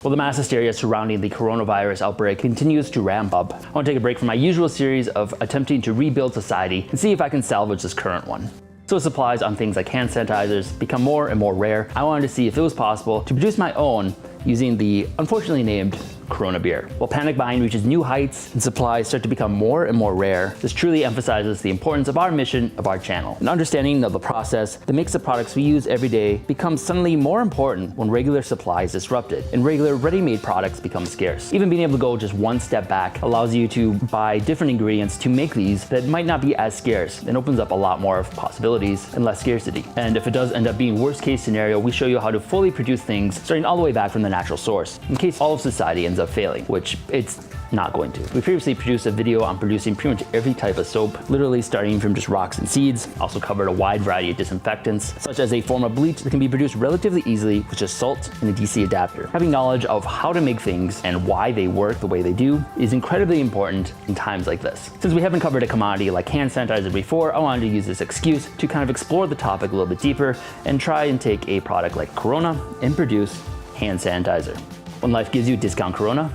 Well, the mass hysteria surrounding the coronavirus outbreak continues to ramp up. I want to take a break from my usual series of attempting to rebuild society and see if I can salvage this current one. So as supplies on things like hand sanitizers become more and more rare, I wanted to see if it was possible to produce my own using the unfortunately named Corona beer. While panic buying reaches new heights and supplies start to become more and more rare, this truly emphasizes the importance of our mission of our channel. An understanding of the process that makes the products we use every day becomes suddenly more important when regular supply is disrupted and regular ready-made products become scarce. Even being able to go just one step back allows you to buy different ingredients to make these that might not be as scarce and opens up a lot more of possibilities and less scarcity. And if it does end up being worst case scenario, we show you how to fully produce things starting all the way back from the natural source in case all of society ends up failing, which it's not going to. We previously produced a video on producing pretty much every type of soap, literally starting from just rocks and seeds. Also covered a wide variety of disinfectants, such as a form of bleach that can be produced relatively easily with just salt and a DC adapter. Having knowledge of how to make things and why they work the way they do is incredibly important in times like this. Since we haven't covered a commodity like hand sanitizer before, I wanted to use this excuse to kind of explore the topic a little bit deeper and try and take a product like Corona and produce hand sanitizer. When life gives you discount Corona,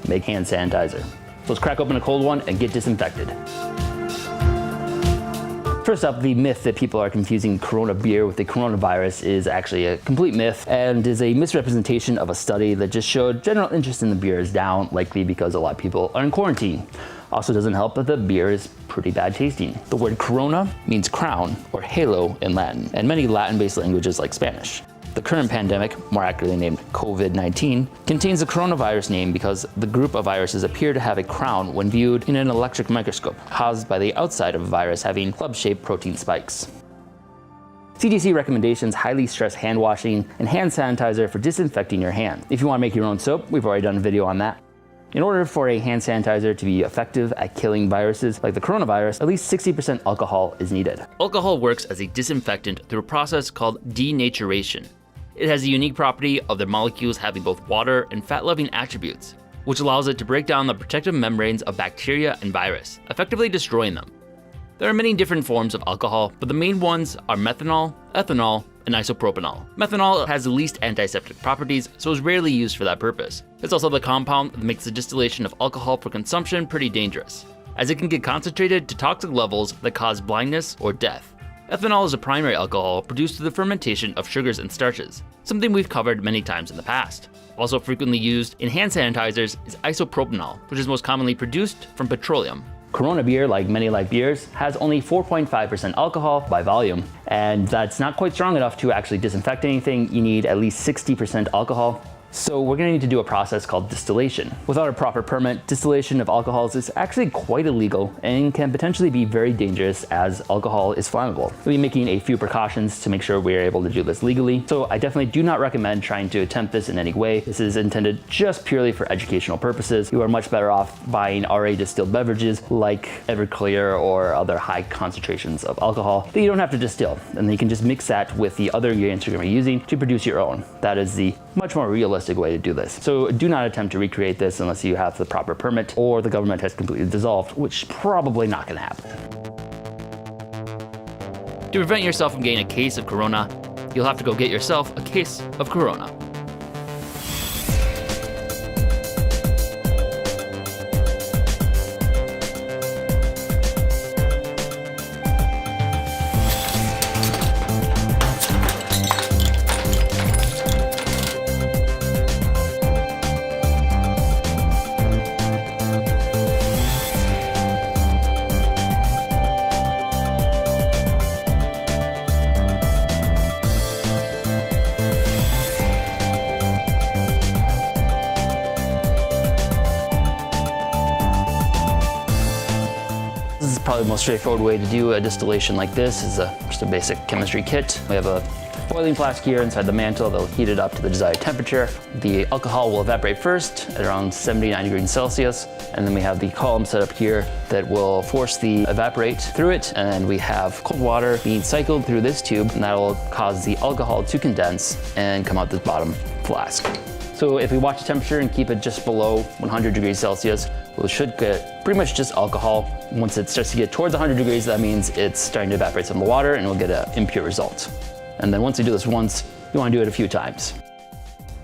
make hand sanitizer. So let's crack open a cold one and get disinfected. First up, the myth that people are confusing Corona beer with the coronavirus is actually a complete myth and is a misrepresentation of a study that just showed general interest in the beer is down, likely because a lot of people are in quarantine. Also doesn't help that the beer is pretty bad tasting. The word Corona means crown or halo in Latin, and many Latin-based languages like Spanish. The current pandemic, more accurately named COVID-19, contains the coronavirus name because the group of viruses appear to have a crown when viewed in an electric microscope, caused by the outside of a virus having club-shaped protein spikes. CDC recommendations highly stress hand washing and hand sanitizer for disinfecting your hand. If you want to make your own soap, we've already done a video on that. In order for a hand sanitizer to be effective at killing viruses like the coronavirus, at least 60% alcohol is needed. Alcohol works as a disinfectant through a process called denaturation. It has the unique property of their molecules having both water and fat-loving attributes, which allows it to break down the protective membranes of bacteria and virus, effectively destroying them. There are many different forms of alcohol, but the main ones are methanol, ethanol, and isopropanol. Methanol has the least antiseptic properties, so is rarely used for that purpose. It's also the compound that makes the distillation of alcohol for consumption pretty dangerous, as it can get concentrated to toxic levels that cause blindness or death. Ethanol is a primary alcohol produced through the fermentation of sugars and starches, something we've covered many times in the past. Also frequently used in hand sanitizers is isopropanol, which is most commonly produced from petroleum. Corona beer, like many light beers, has only 4.5% alcohol by volume, and that's not quite strong enough to actually disinfect anything. You need at least 60% alcohol. So we're going to need to do a process called distillation. Without a proper permit, distillation of alcohols is actually quite illegal and can potentially be very dangerous as alcohol is flammable. We'll be making a few precautions to make sure we're able to do this legally. So I definitely do not recommend trying to attempt this in any way. This is intended just purely for educational purposes. You are much better off buying already distilled beverages like Everclear or other high concentrations of alcohol that you don't have to distill. And then you can just mix that with the other ingredients you're going to be using to produce your own. That is the much more realistic way to do this. So do not attempt to recreate this unless you have the proper permit or the government has completely dissolved, which is probably not going to happen. To prevent yourself from getting a case of Corona, you'll have to go get yourself a case of Corona. Probably the most straightforward way to do a distillation like this is just a basic chemistry kit. We have a boiling flask here inside the mantle that will heat it up to the desired temperature. The alcohol will evaporate first at around 79 degrees Celsius, and then we have the column set up here that will force the evaporate through it, and then we have cold water being cycled through this tube, and that will cause the alcohol to condense and come out this bottom flask. So if we watch the temperature and keep it just below 100 degrees Celsius, we should get pretty much just alcohol. Once it starts to get towards 100 degrees, that means it's starting to evaporate some of the water and we'll get an impure result. And then once you do this once, you want to do it a few times.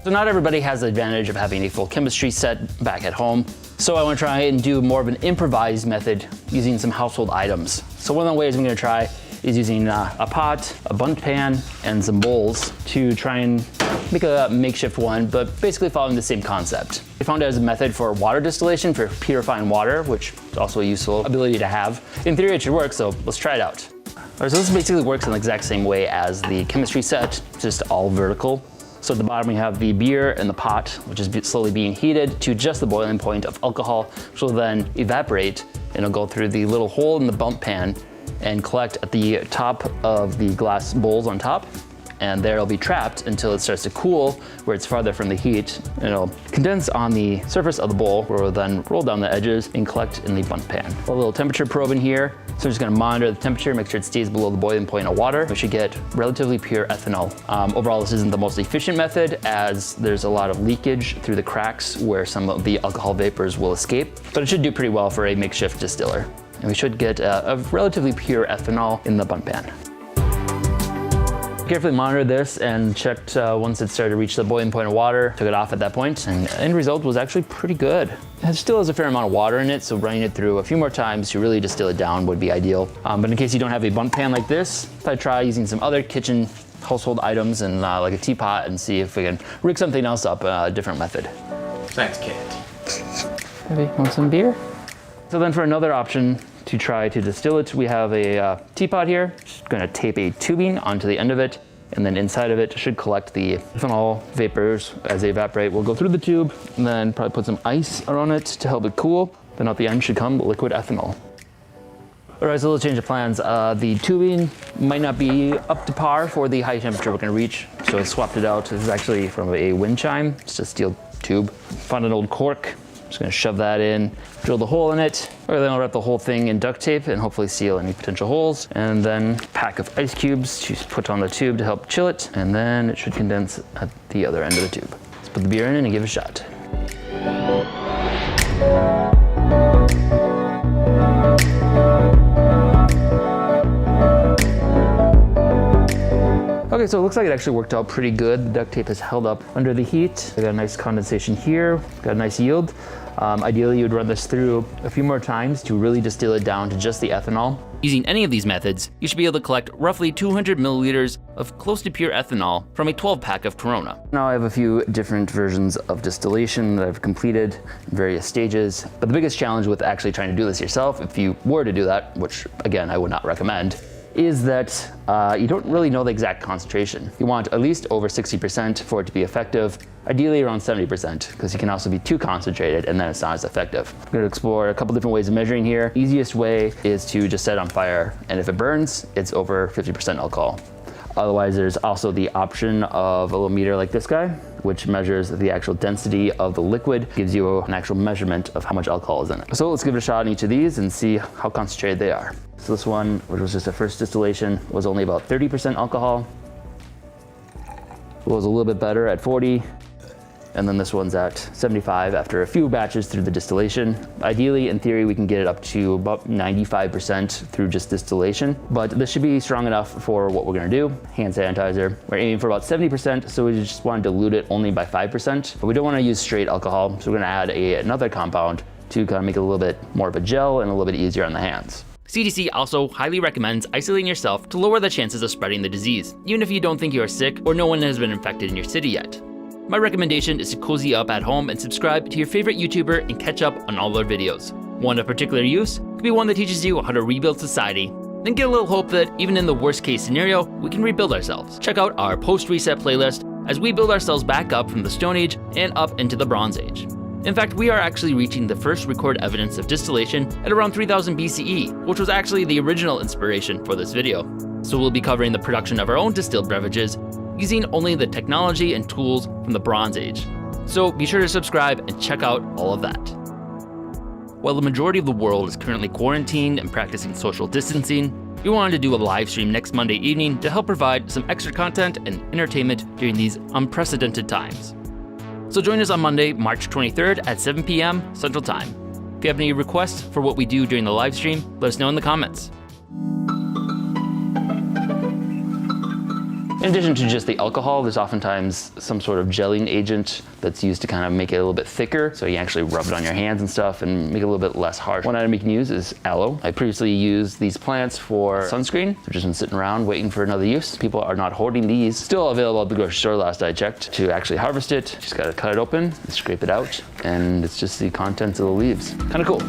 So not everybody has the advantage of having a full chemistry set back at home. So I want to try and do more of an improvised method using some household items. So one of the ways I'm going to try is using a pot, a bundt pan, and some bowls to try and make a makeshift one, but basically following the same concept. I found it as a method for water distillation, for purifying water, which is also a useful ability to have. In theory, it should work, so let's try it out. All right, so this basically works in the exact same way as the chemistry set, just all vertical. So at the bottom we have the beer in the pot, which is slowly being heated to just the boiling point of alcohol, which will then evaporate and it'll go through the little hole in the bundt pan and collect at the top of the glass bowls on top. And there it'll be trapped until it starts to cool, where it's farther from the heat, and it'll condense on the surface of the bowl, where it'll then roll down the edges and collect in the bundt pan. A little temperature probe in here. So we're just gonna monitor the temperature, make sure it stays below the boiling point of water. We should get relatively pure ethanol. Overall, this isn't the most efficient method, as there's a lot of leakage through the cracks where some of the alcohol vapors will escape, but it should do pretty well for a makeshift distiller. And we should get a relatively pure ethanol in the bundt pan. Carefully monitored this and checked once it started to reach the boiling point of water, took it off at that point, and the end result was actually pretty good. It still has a fair amount of water in it, so running it through a few more times to really distill it down would be ideal. But in case you don't have a bundt pan like this, I'd try using some other kitchen household items and like a teapot and see if we can rig something else up, a different method. Thanks, kid. Maybe want some beer? So then for another option to try to distill it, we have a teapot here. Just gonna tape a tubing onto the end of it, and then inside of it should collect the ethanol vapors as they evaporate. We'll go through the tube and then probably put some ice around it to help it cool. Then out the end should come liquid ethanol. All right, so let's change of plans. The tubing might not be up to par for the high temperature we're gonna reach, so I swapped it out. This is actually from a wind chime, it's a steel tube. Found an old cork. Just gonna shove that in, drill the hole in it, or then I'll wrap the whole thing in duct tape and hopefully seal any potential holes. And then a pack of ice cubes to put on the tube to help chill it, and then it should condense at the other end of the tube. Let's put the beer in and give it a shot. Okay, so it looks like it actually worked out pretty good. The duct tape has held up under the heat. I got a nice condensation here, got a nice yield. Ideally, you would run this through a few more times to really distill it down to just the ethanol. Using any of these methods, you should be able to collect roughly 200 milliliters of close to pure ethanol from a 12-pack of Corona. Now I have a few different versions of distillation that I've completed in various stages, but the biggest challenge with actually trying to do this yourself, if you were to do that, which again, I would not recommend, is that you don't really know the exact concentration. You want at least over 60% for it to be effective, ideally around 70%, because you can also be too concentrated and then it's not as effective. I'm going to explore a couple different ways of measuring here. Easiest way is to just set it on fire, and if it burns, it's over 50% alcohol. Otherwise, there's also the option of a little meter like this guy, which measures the actual density of the liquid, gives you an actual measurement of how much alcohol is in it. So let's give it a shot in each of these and see how concentrated they are. So this one, which was just a first distillation, was only about 30% alcohol. It was a little bit better at 40. And then this one's at 75 after a few batches through the distillation. Ideally, in theory, we can get it up to about 95% through just distillation, but this should be strong enough for what we're gonna do. Hand sanitizer, we're aiming for about 70%, so we just wanna dilute it only by 5%, but we don't wanna use straight alcohol, so we're gonna add another compound to kind of make it a little bit more of a gel and a little bit easier on the hands. CDC also highly recommends isolating yourself to lower the chances of spreading the disease, even if you don't think you are sick or no one has been infected in your city yet. My recommendation is to cozy up at home and subscribe to your favorite YouTuber and catch up on all their videos. One of particular use could be one that teaches you how to rebuild society, then get a little hope that even in the worst case scenario, we can rebuild ourselves. Check out our post-reset playlist as we build ourselves back up from the Stone Age and up into the Bronze Age. In fact, we are actually reaching the first recorded evidence of distillation at around 3000 BCE, which was actually the original inspiration for this video. So we'll be covering the production of our own distilled beverages using only the technology and tools from the Bronze Age. So be sure to subscribe and check out all of that. While the majority of the world is currently quarantined and practicing social distancing, we wanted to do a live stream next Monday evening to help provide some extra content and entertainment during these unprecedented times. So join us on Monday, March 23rd at 7 p.m. Central Time. If you have any requests for what we do during the live stream, let us know in the comments. In addition to just the alcohol, there's oftentimes some sort of gelling agent that's used to kind of make it a little bit thicker, so you actually rub it on your hands and stuff and make it a little bit less harsh. One item you can use is aloe. I previously used these plants for sunscreen. They've just been sitting around waiting for another use. People are not hoarding these. Still available at the grocery store last I checked. To actually harvest it, just gotta cut it open, scrape it out, and it's just the contents of the leaves. Kind of cool.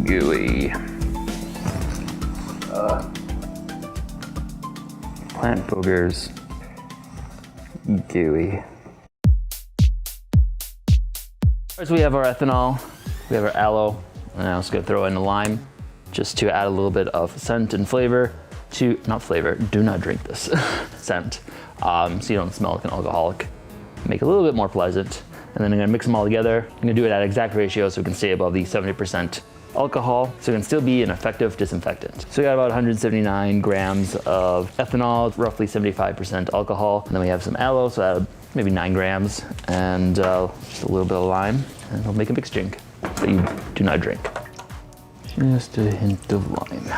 Gooey. Plant boogers. Gooey. First we have our ethanol, we have our aloe, and I'm just gonna throw in a lime just to add a little bit of scent and flavor to, not flavor, do not drink this, scent, so you don't smell like an alcoholic. Make it a little bit more pleasant. And then I'm gonna mix them all together. I'm gonna do it at exact ratio so we can stay above the 70% alcohol, so it can still be an effective disinfectant. So we got about 179 grams of ethanol, roughly 75% alcohol. And then we have some aloe, so add maybe 9 grams, and just a little bit of lime, and we'll make a mixed drink that you do not drink. Just a hint of lime.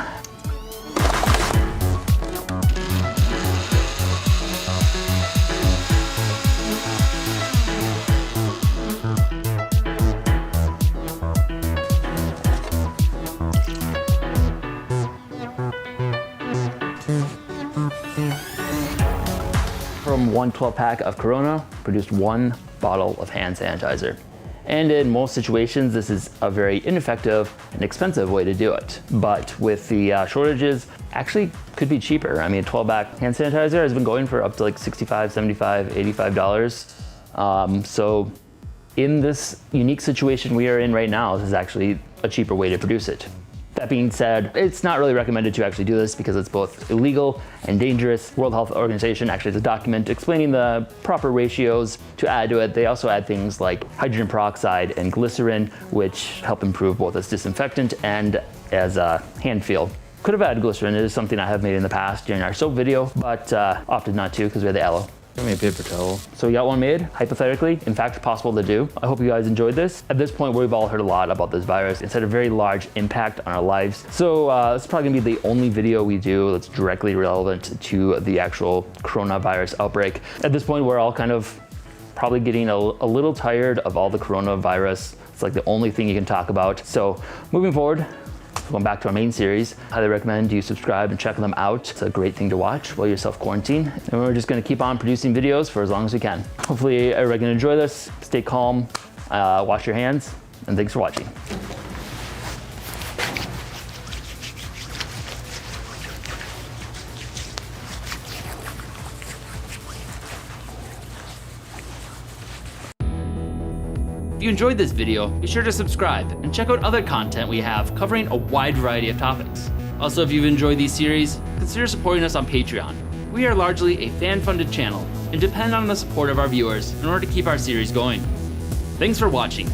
From one 12-pack of Corona, produced 1 bottle of hand sanitizer. And in most situations, this is a very ineffective and expensive way to do it. But with the shortages, actually could be cheaper. I mean, a 12-pack hand sanitizer has been going for up to like $65, $75, $85. So in this unique situation we are in right now, this is actually a cheaper way to produce it. That being said, it's not really recommended to actually do this because it's both illegal and dangerous. World Health Organization actually has a document explaining the proper ratios to add to it. They also add things like hydrogen peroxide and glycerin, which help improve both as disinfectant and as a hand feel. Could have added glycerin. It is something I have made in the past during our soap video, but opted not to because we had the aloe. Give me a paper towel. So we got one made, hypothetically, in fact, possible to do. I hope you guys enjoyed this. At this point, we've all heard a lot about this virus. It's had a very large impact on our lives. So this is probably gonna be the only video we do that's directly relevant to the actual coronavirus outbreak. At this point, we're all kind of probably getting a little tired of all the coronavirus. It's like the only thing you can talk about. So moving forward, going back to our main series, highly recommend you subscribe and check them out. It's a great thing to watch while you're self-quarantined. And we're just gonna keep on producing videos for as long as we can. Hopefully everybody can enjoy this. Stay calm, wash your hands, and thanks for watching. If you enjoyed this video, be sure to subscribe and check out other content we have covering a wide variety of topics. Also, if you've enjoyed these series, consider supporting us on Patreon. We are largely a fan-funded channel and depend on the support of our viewers in order to keep our series going. Thanks for watching.